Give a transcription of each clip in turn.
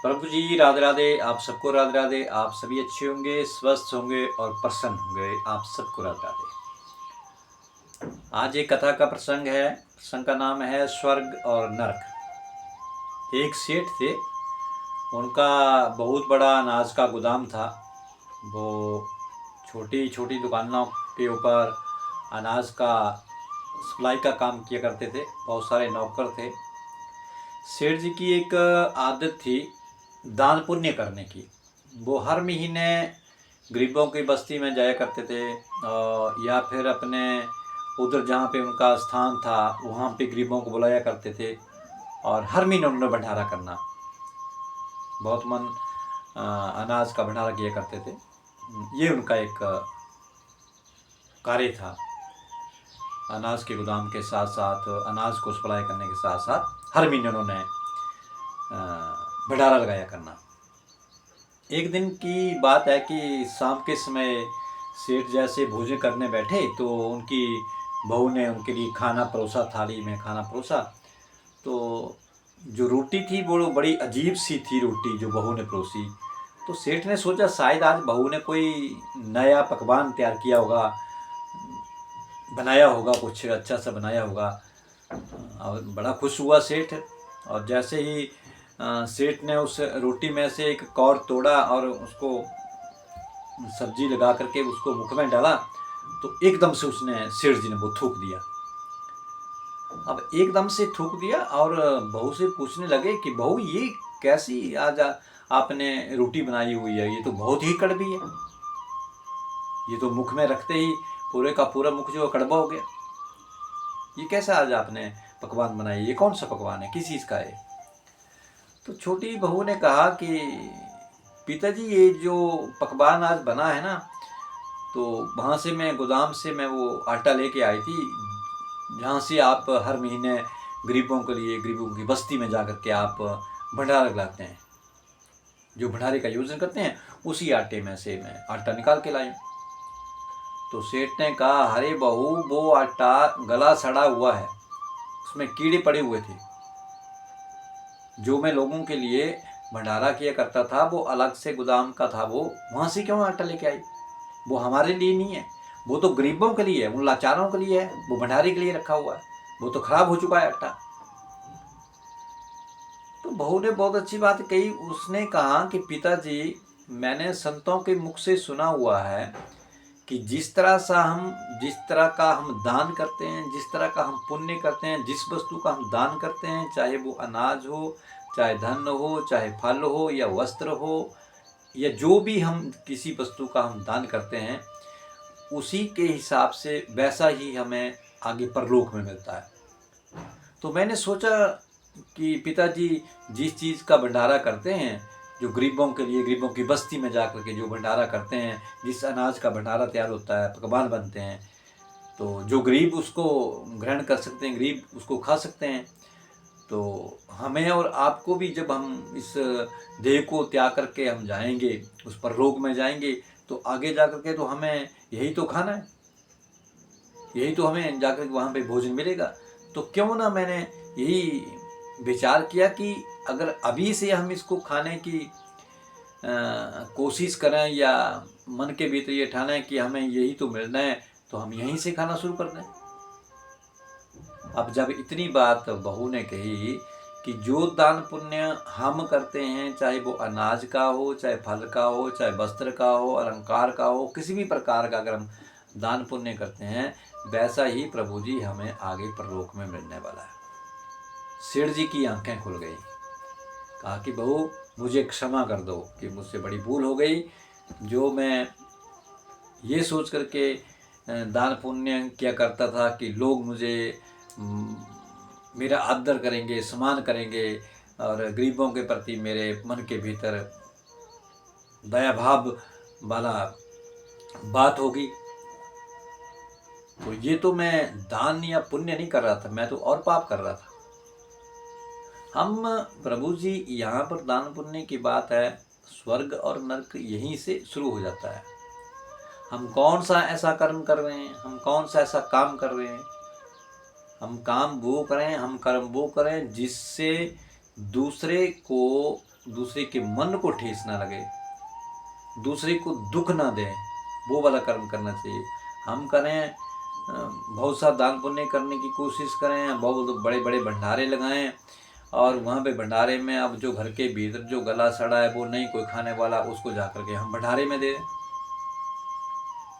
प्रभु जी राधे राधे। आप सबको राधे राधे। आप सभी अच्छे होंगे, स्वस्थ होंगे और प्रसन्न होंगे। आप सबको राधे राधे। आज एक कथा का प्रसंग है। प्रसंग का नाम है स्वर्ग और नरक। एक सेठ थे, उनका बहुत बड़ा अनाज का गोदाम था। वो छोटी छोटी दुकानों के ऊपर अनाज का सप्लाई का काम किया करते थे। बहुत सारे नौकर थे। सेठ जी की एक आदत थी दान पुण्य करने की। वो हर महीने गरीबों की बस्ती में जाया करते थे, या फिर अपने उधर जहाँ पे उनका स्थान था वहाँ पे गरीबों को बुलाया करते थे और हर महीने उन्होंने भंडारा करना। बहुत मन अनाज का भंडारा किया करते थे। ये उनका एक कार्य था। अनाज के गोदाम के साथ साथ अनाज को सप्लाई करने के साथ साथ हर महीने उन्होंने भंडारा लगाया करना। एक दिन की बात है कि शाम के समय सेठ जैसे भोजन करने बैठे तो उनकी बहू ने उनके लिए खाना परोसा, थाली में खाना परोसा। तो जो रोटी थी वो बड़ी अजीब सी थी, रोटी जो बहू ने परोसी। तो सेठ ने सोचा शायद आज बहू ने कोई नया पकवान तैयार किया होगा, बनाया होगा, कुछ अच्छा सा बनाया होगा। और बड़ा खुश हुआ सेठ। और जैसे ही सेठ ने उस रोटी में से एक कौर तोड़ा और उसको सब्जी लगा करके उसको मुख में डाला तो एकदम से उसने सेठ जी ने वो थूक दिया। अब एकदम से थूक दिया और बहू से पूछने लगे कि बहू ये कैसी आज आपने रोटी बनाई हुई है, ये तो बहुत ही कड़वी है। ये तो मुख में रखते ही पूरे का पूरा मुख जो कड़वा हो गया। ये कैसा आज आपने पकवान बनाई, ये कौन सा पकवान है, किस चीज़ का है? तो छोटी बहू ने कहा कि पिताजी ये जो पकवान आज बना है ना, तो वहाँ से मैं गोदाम से मैं वो आटा लेके आई थी जहाँ से आप हर महीने गरीबों के लिए, गरीबों की बस्ती में जा कर के आप भंडारा लगाते हैं, जो भंडारे का आयोजन करते हैं, उसी आटे में से मैं आटा निकाल के लाई। तो सेठ ने कहा अरे बहू वो आटा गला सड़ा हुआ है, उसमें कीड़े पड़े हुए थे। जो मैं लोगों के लिए भंडारा किया करता था वो अलग से गोदाम का था, वो वहाँ से क्यों आटा लेके आई? वो हमारे लिए नहीं है, वो तो गरीबों के लिए है, उन लाचारों के लिए है, वो भंडारे के लिए रखा हुआ है, वो तो खराब हो चुका है आटा। तो बहू ने बहुत अच्छी बात कही। उसने कहा कि पिताजी मैंने संतों के मुख से सुना हुआ है कि जिस तरह का हम दान करते हैं, जिस तरह का हम पुण्य करते हैं, जिस वस्तु का हम दान करते हैं, चाहे वो अनाज हो, चाहे धन हो, चाहे फल हो या वस्त्र हो, या जो भी हम किसी वस्तु का हम दान करते हैं, उसी के हिसाब से वैसा ही हमें आगे परलोक में मिलता है। तो मैंने सोचा कि पिताजी जिस चीज़ का भंडारा करते हैं, जो गरीबों के लिए, गरीबों की बस्ती में जा कर के जो भंडारा करते हैं, जिस अनाज का भंडारा तैयार होता है, पकवान बनते हैं, तो जो गरीब उसको ग्रहण कर सकते हैं, गरीब उसको खा सकते हैं। तो हमें और आपको भी जब हम इस देह को त्याग करके हम जाएंगे, उस परलोक में जाएंगे, तो आगे जा कर के तो हमें यही तो खाना है, यही तो हमें जाकर वहाँ पे भोजन मिलेगा। तो क्यों ना मैंने यही विचार किया कि अगर अभी से हम इसको खाने की कोशिश करें या मन के भीतर ये ठानें कि हमें यही तो मिलना है, तो हम यहीं से खाना शुरू कर दें। अब जब इतनी बात बहू ने कही कि जो दान पुण्य हम करते हैं, चाहे वो अनाज का हो, चाहे फल का हो, चाहे वस्त्र का हो, अलंकार का हो, किसी भी प्रकार का अगर हम दान पुण्य करते हैं, वैसा ही प्रभु जी हमें आगे परलोक में मिलने वाला है। सेठ जी की आंखें खुल गई। कहा कि बहू मुझे क्षमा कर दो कि मुझसे बड़ी भूल हो गई, जो मैं ये सोच करके दान पुण्य किया करता था कि लोग मुझे मेरा आदर करेंगे, सम्मान करेंगे और गरीबों के प्रति मेरे मन के भीतर दया भाव वाला बात होगी। तो ये तो मैं दान या पुण्य नहीं कर रहा था, मैं तो और पाप कर रहा था। हम प्रभु जी यहाँ पर दान पुण्य की बात है, स्वर्ग और नरक यहीं से शुरू हो जाता है। हम कौन सा ऐसा कर्म कर रहे हैं, हम कौन सा ऐसा काम कर रहे हैं, हम काम वो करें, हम कर्म वो करें जिससे दूसरे को दूसरे के मन को ठेस ना लगे, दूसरे को दुख ना दें, वो वाला कर्म करना चाहिए। हम करें बहुत सा दान पुण्य करने की कोशिश करें, बहुत बड़े बड़े भंडारे लगाएं और वहाँ पे भंडारे में अब जो घर के भीतर जो गला सड़ा है वो नहीं कोई खाने वाला, उसको जा करके हम भंडारे में दे दें,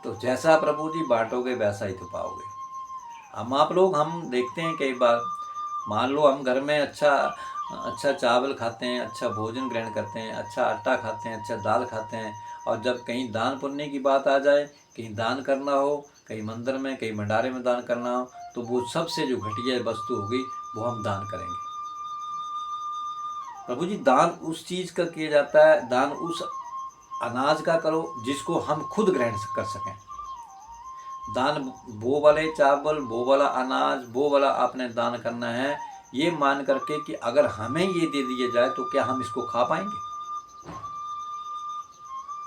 तो जैसा प्रभु जी बांटोगे वैसा ही तो पाओगे। हम आप लोग हम देखते हैं कई बार, मान लो हम घर में अच्छा अच्छा चावल खाते हैं, अच्छा भोजन ग्रहण करते हैं, अच्छा आटा खाते हैं, अच्छा दाल खाते हैं, और जब कहीं दान पुण्य की बात आ जाए, कहीं दान करना हो, कहीं मंदिर में कहीं भंडारे में दान करना हो, तो वो सबसे जो घटिया वस्तु होगी वो हम दान करेंगे। प्रभु जी दान उस चीज़ का किया जाता है, दान उस अनाज का करो जिसको हम खुद ग्रहण कर सकें। दान वो वाले चावल, वो वाला अनाज, वो वाला आपने दान करना है ये मान करके कि अगर हमें ये दे दिया जाए तो क्या हम इसको खा पाएंगे,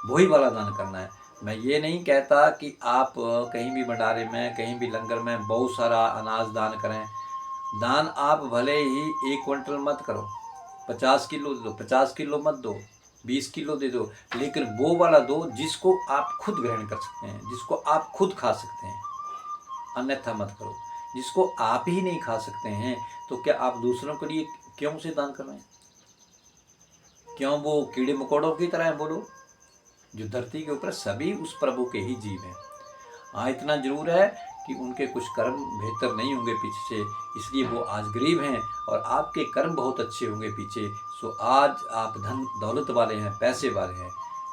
वही वाला दान करना है। मैं ये नहीं कहता कि आप कहीं भी भंडारे में कहीं भी लंगर में बहुत सारा अनाज दान करें। दान आप भले ही 1 क्विंटल मत करो, 50 किलो दो, 50 किलो मत दो, 20 किलो दे दो, लेकिन वो वाला दो जिसको आप खुद ग्रहण कर सकते हैं, जिसको आप खुद खा सकते हैं, अन्यथा मत करो। जिसको आप ही नहीं खा सकते हैं तो क्या आप दूसरों के लिए क्यों उसे दान कर रहे हैं? क्यों वो कीड़े मकोड़ों की तरह है बोलो? जो धरती के ऊपर सभी उस प्रभु के ही जीव हैं। हाँ, इतना जरूर है कि उनके कुछ कर्म बेहतर नहीं होंगे पीछे से, इसलिए वो आज गरीब हैं, और आपके कर्म बहुत अच्छे होंगे पीछे, सो आज आप धन दौलत वाले हैं, पैसे वाले हैं।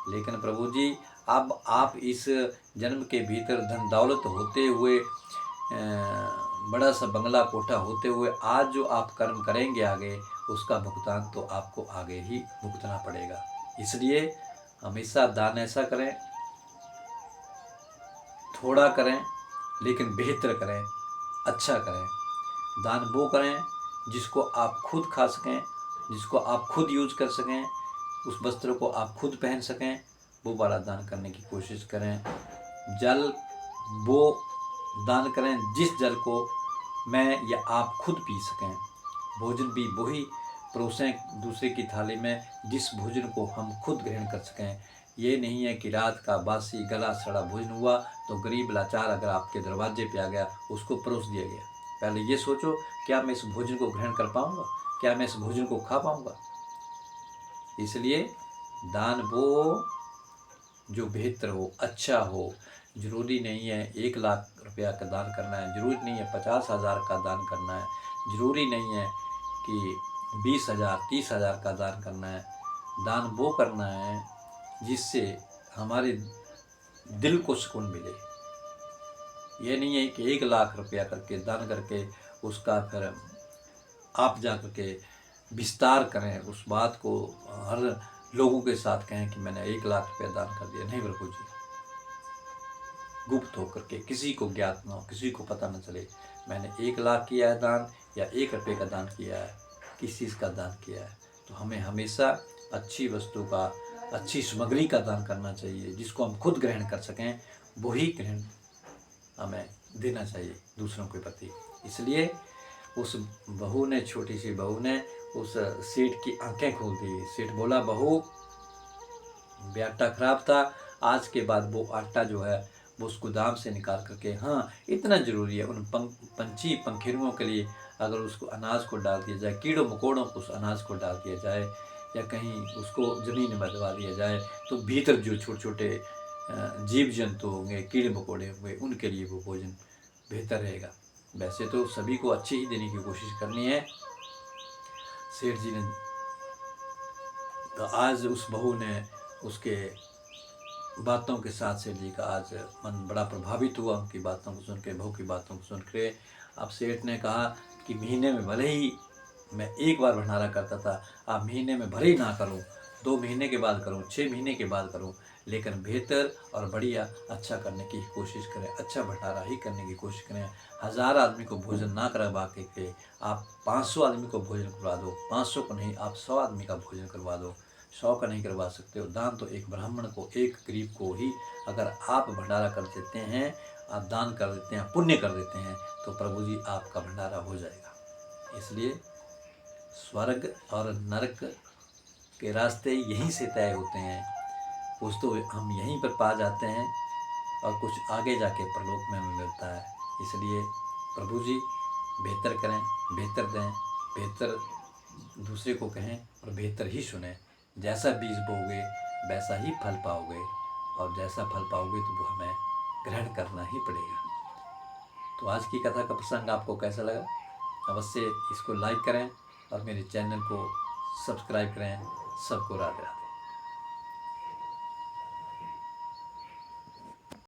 लेकिन प्रभु जी अब आप इस जन्म के भीतर धन दौलत होते हुए, बड़ा सा बंगला कोठा होते हुए, आज जो आप कर्म करेंगे आगे, उसका भुगतान तो आपको आगे ही भुगतना पड़ेगा। इसलिए हमेशा दान ऐसा करें, थोड़ा करें लेकिन बेहतर करें, अच्छा करें। दान वो करें जिसको आप खुद खा सकें, जिसको आप खुद यूज कर सकें, उस वस्त्र को आप खुद पहन सकें, वो वाला दान करने की कोशिश करें। जल वो दान करें जिस जल को मैं या आप खुद पी सकें। भोजन भी वही परोसें दूसरे की थाली में जिस भोजन को हम खुद ग्रहण कर सकें। ये नहीं है कि रात का बासी गला सड़ा भोजन हुआ तो गरीब लाचार अगर आपके दरवाजे पे आ गया उसको परोस दिया गया। पहले ये सोचो, क्या मैं इस भोजन को ग्रहण कर पाऊँगा, क्या मैं इस भोजन को खा पाऊँगा। इसलिए दान वो जो बेहतर हो, अच्छा हो। ज़रूरी नहीं है 1 लाख रुपया का दान करना है, ज़रूरी नहीं है 50,000 का दान करना है, ज़रूरी नहीं है कि 20,000 30,000 का दान करना है। दान वो करना है जिससे हमारे दिल को सुकून मिले। ये नहीं है कि 1 लाख रुपया करके दान करके उसका फिर आप जा कर के विस्तार करें, उस बात को हर लोगों के साथ कहें कि मैंने 1 लाख रुपया दान कर दिया। नहीं प्रभु जी, गुप्त होकर के, किसी को ज्ञात ना हो, किसी को पता न चले मैंने 1 लाख किया है दान या 1 रुपये का दान किया है, किस चीज़ का दान किया है। तो हमें हमेशा अच्छी वस्तु का, अच्छी सामग्री का दान करना चाहिए, जिसको हम खुद ग्रहण कर सकें, वही ग्रहण हमें देना चाहिए दूसरों के प्रति। इसलिए उस बहू ने, छोटी सी बहू ने उस सेठ की आंखें खोल दी। सेठ बोला, बहू ये आटा खराब था, आज के बाद वो आटा जो है वो उस गोदाम से निकाल करके, हाँ इतना ज़रूरी है उन पंछी पंखिरुओं के लिए अगर उसको अनाज को डाल दिया जाए, कीड़ों मकोड़ों को उस अनाज को डाल दिया जाए, या कहीं उसको ज़मीन में दबा दिया जाए, तो भीतर जो छोटे छोटे जीव जंतु होंगे, कीड़े मकोड़े होंगे, उनके लिए वो भोजन बेहतर रहेगा। वैसे तो सभी को अच्छी ही देने की कोशिश करनी है। सेठ जी ने तो आज उस बहू ने उसके बातों के साथ सेठ जी का आज मन बड़ा प्रभावित हुआ उनकी बातों को सुन के, बहू की बातों को सुन के। अब सेठ ने कहा कि महीने में भले ही मैं 1 बार भंडारा करता था, आप महीने में भले ही ना करूं, 2 महीने के बाद करूं, 6 महीने के बाद करूं, लेकिन बेहतर और बढ़िया अच्छा करने की कोशिश करें, अच्छा भंडारा ही करने की कोशिश करें। 1000 आदमी को भोजन ना करवा के आप 500 आदमी को भोजन करवा दो, 500 को नहीं, आप 100 आदमी का भोजन करवा दो। 100 का नहीं करवा सकते हो, दान तो एक ब्राह्मण को, एक गरीब को ही अगर आप भंडारा कर देते हैं, आप दान कर देते हैं, पुण्य कर देते हैं, तो प्रभु जी आपका भंडारा हो जाएगा। इसलिए स्वर्ग और नरक के रास्ते यहीं से तय होते हैं। कुछ तो हम यहीं पर पा जाते हैं और कुछ आगे जाके परलोक में हमें मिलता है। इसलिए प्रभु जी बेहतर करें, बेहतर दें, बेहतर दूसरे को कहें और बेहतर ही सुने। जैसा बीज बोओगे वैसा ही फल पाओगे, और जैसा फल पाओगे तो वो हमें ग्रहण करना ही पड़ेगा। तो आज की कथा का प्रसंग आपको कैसा लगा? अवश्य इसको लाइक करें और मेरे चैनल को सब्सक्राइब करें। सबको राधे राधे।